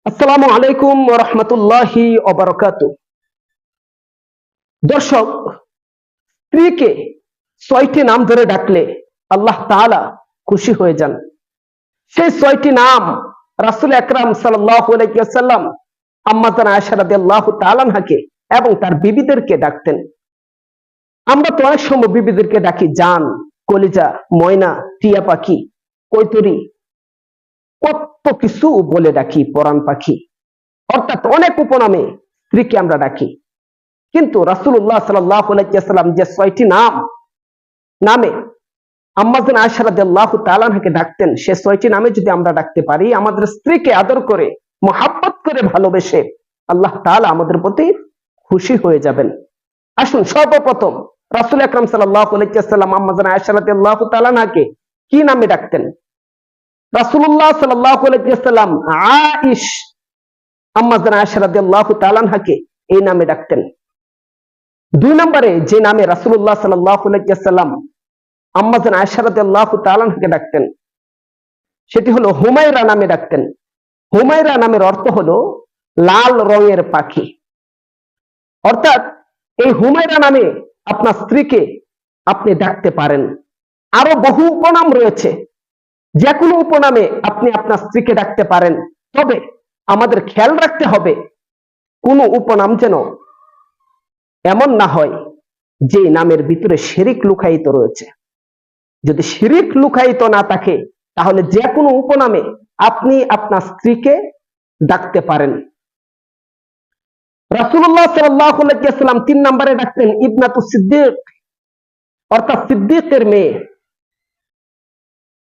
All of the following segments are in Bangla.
আসসালামু আলাইকুম ওয়া রাহমাতুল্লাহি ওয়া বারাকাতুহু। দর্শক, স্ত্রীকে ৬টি নাম ধরে ডাকলে আল্লাহ তাআলা খুশি হয়ে যান। সেই ৬টি নাম রাসূল আকরাম সাল্লাল্লাহু আলাইহি ওয়াসাল্লাম আম্মা জান আয়েশা রাদিয়াল্লাহু তাআলা আনহাকে এবং তার বিবিদেরকে ডাকতেন। আমরা তো অনেক সময় বিবিদেরকে ডাকি জান, কলিজা, ময়না, টিয়া পাখি, কৈতরি, কত কিছু বলে ডাকি, পরাণ পাখি, অর্থাৎ অনেক উপনামে স্ত্রীকে আমরা ডাকি। কিন্তু রাসূলুল্লাহ সাল্লাল্লাহু আলাইহি ওয়াসাল্লাম যে ৬টি নামে আম্মা জান আয়েশা রাদিয়াল্লাহু তাআলা আনহাকে ডাকতেন, সে ৬টি নামে যদি আমরা ডাকতে পারি, আমাদের স্ত্রীকে আদর করে, মহব্বত করে, ভালোবেসে, আল্লাহ তাআলা আমাদের প্রতি খুশি হয়ে যাবেন। আসুন সর্বপ্রথম রাসূল আকরাম সাল্লাল্লাহু আলাইহি ওয়াসাল্লাম আম্মা জান আয়েশা রাদিয়াল্লাহু তাআলা আনহাকে কি নামে ডাকতেন? রাসূলুল্লাহ সাল্লাল্লাহু আলাইহি ওয়াসাল্লাম আয়েশ আম্মা জান আয়েশা রাদিয়াল্লাহু তাআলা আনহাকে এই নামে ডাকতেন। ২ নম্বরে যে নামে রাসূলুল্লাহ সাল্লাল্লাহু আলাইহি ওয়াসাল্লাম আম্মা জান আয়েশা রাদিয়াল্লাহু তাআলা আনহাকে ডাকতেন, সেটি হলো হুমায়রা নামে ডাকতেন। হুমায়রা নামের অর্থ হলো লাল রঙের পাখি। অর্থাৎ এই হুমায়রা নামে আপনার স্ত্রীকে আপনি ডাকতে পারেন। আরো বহু উপনাম রয়েছে, যে কোনো উপনামে আপনি আপনার স্ত্রীকে ডাকতে পারেন। তবে আমাদের খেয়াল রাখতে হবে, কোন উপনাম যেন এমন না হয় যে নামের ভিতরে শিরিক লুকায়িত রয়েছে। যদি শিরিক লুকায়িত না থাকে, তাহলে যে কোনো উপনামে আপনি আপনার স্ত্রীকে ডাকতে পারেন। রাসূলুল্লাহ সাল্লাল্লাহু আলাইহি ওয়াসাল্লাম ৩ নম্বরে ডাকতেন ইবনাতু সিদ্দিক, অর্থাৎ সিদ্দিকের মেয়ে।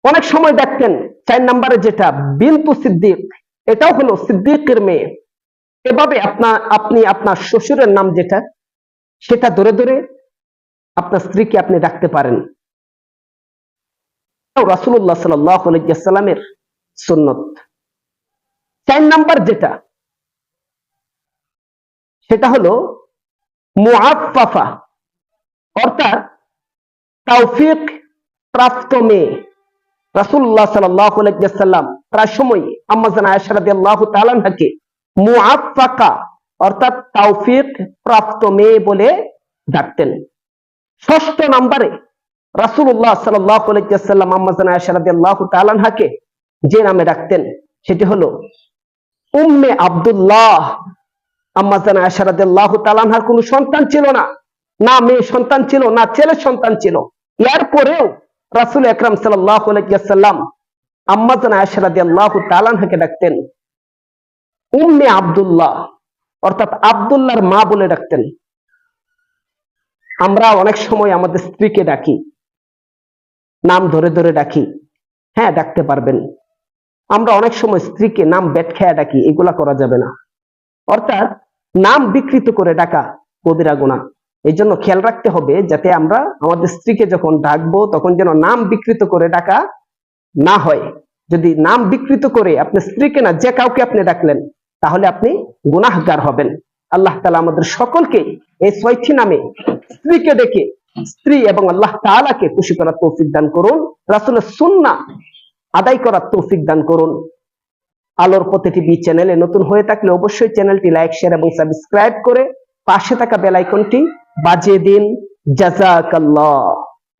অনেক সময় ডাকতেন ৪ নম্বরে যেটা বিনতু সিদ্দিক, এটাও হলো সিদ্দিকের মেয়ে। এভাবে আপনি আপনার শ্বশুরের নাম যেটা, সেটা ধরে ধরে আপনার স্ত্রীকে আপনি ডাকতে পারেন। রাসূলুল্লাহ সাল্লাল্লাহু আলাইহি ওয়াসাল্লামের সুন্নত। ৪ নাম্বার যেটা, সেটা হলো মুআফফাফা, অর্থাৎ তৌফিক প্রাপ্ত মেয়ে। রাসূলুল্লাহ সাল্লাল্লাহু আলাইহি ওয়াসাল্লাম প্রায় সময় আম্মা জান আয়েশা রাদিয়াল্লাহু তাআলা আনহাকে মুআফফাকা, অর্থাৎ তৌফিক প্রাপ্ত মেয়ে বলে ডাকতেন। ৬ষ্ঠ নম্বরে রাসূলুল্লাহ সাল্লাল্লাহু আলাইহি ওয়াসাল্লাম আম্মা জান আয়েশা রাদিয়াল্লাহু তাআলা আনহাকে যে নামে ডাকতেন, সেটি হলো উম্মে আব্দুল্লাহ। আম্মা জান আয়েশা রাদিয়াল্লাহু তাআলা আনহার কোনো সন্তান ছিল না, না মেয়ে সন্তান ছিল, না ছেলে সন্তান ছিল। এরপরেও রাসূল আকরাম সাল্লাল্লাহু আলাইহি ওয়াসাল্লাম আম্মা জান আয়েশা রাদিয়াল্লাহু তাআলা আনহাকে ডাকতেন উম্মে আব্দুল্লাহ, অর্থাৎ আব্দুল্লাহর মা বলে ডাকতেন। আমরা অনেক সময় আমাদের স্ত্রীকে ডাকি, নাম ধরে ধরে ডাকি। হ্যাঁ, ডাকতে পারবেন। আমরা অনেক সময় স্ত্রীকে নাম বেটখায়া ডাকি, এগুলা করা যাবে না। অর্থাৎ নাম বিকৃত করে ডাকা কবিরা গুনাহ। এই জন্য খেয়াল রাখতে হবে, যাতে আমরা আমাদের স্ত্রীকে যখন ডাকবো, তখন যেন নাম বিকৃত করে ডাকা না হয়। যদি নাম বিকৃত করে আপনি স্ত্রীকে না, যে কাউকে আপনি ডাকলেন, তাহলে আপনি গুনাহগার হবেন। আল্লাহ তাআলা আমাদের সকলকে এই ৬টি নামে স্ত্রীকে ডেকে স্ত্রী এবং আল্লাহ তাআলাকে খুশি করার তৌফিক দান করুন। রাসূলের সুন্নাহ আদায় করার তৌফিক দান করুন। আলোর পথে টিভি চ্যানেলে নতুন হয়ে থাকলে অবশ্যই চ্যানেলটি লাইক, শেয়ার এবং সাবস্ক্রাইব করে পাশে থাকা বেল আইকনটি বাজিয়ে দিন। জাযাকাল্লাহ।